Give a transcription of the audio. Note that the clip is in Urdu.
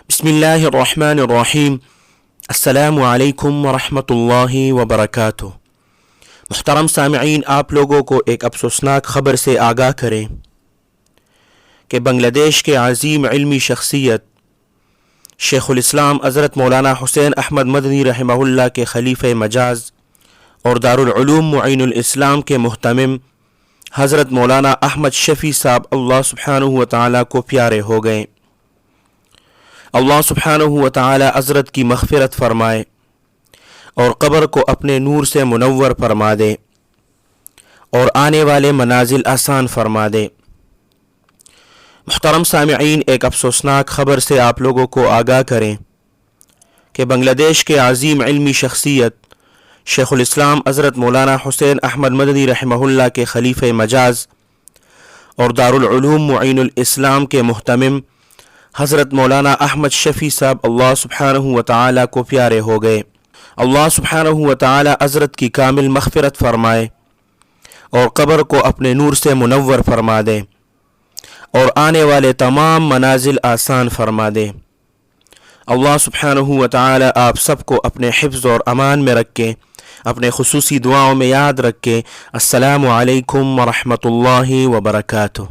بسم اللہ الرحمن الرحیم۔ السلام علیکم ورحمۃ اللہ وبرکاتہ۔ محترم سامعین، آپ لوگوں کو ایک افسوسناک خبر سے آگاہ کریں کہ بنگلہ دیش کے عظیم علمی شخصیت شیخ الاسلام حضرت مولانا حسین احمد مدنی رحمہ اللہ کے خلیفہ مجاز اور دارالعلوم معین الاسلام کے مہتمم حضرت مولانا احمد شفیع صاحب اللہ سبحانہ و تعالیٰ کو پیارے ہو گئے۔ اللہ سبحانہ و تعالی حضرت کی مغفرت فرمائے اور قبر کو اپنے نور سے منور فرما دے اور آنے والے منازل آسان فرما دے۔ محترم سامعین، ایک افسوسناک خبر سے آپ لوگوں کو آگاہ کریں کہ بنگلہ دیش کے عظیم علمی شخصیت شیخ الاسلام حضرت مولانا حسین احمد مدنی رحمہ اللہ کے خلیفہ مجاز اور دارالعلوم معین الاسلام کے مہتمم حضرت مولانا احمد شفیع صاحب اللہ سبحانہ و تعالی کو پیارے ہو گئے۔ اللہ سبحانہ و تعالی حضرت کی کامل مغفرت فرمائے اور قبر کو اپنے نور سے منور فرما دے اور آنے والے تمام منازل آسان فرما دے۔ اللہ سبحانہ و تعالی آپ سب کو اپنے حفظ اور امان میں رکھے، اپنے خصوصی دعاؤں میں یاد رکھے۔ السلام علیکم ورحمۃ اللہ وبرکاتہ۔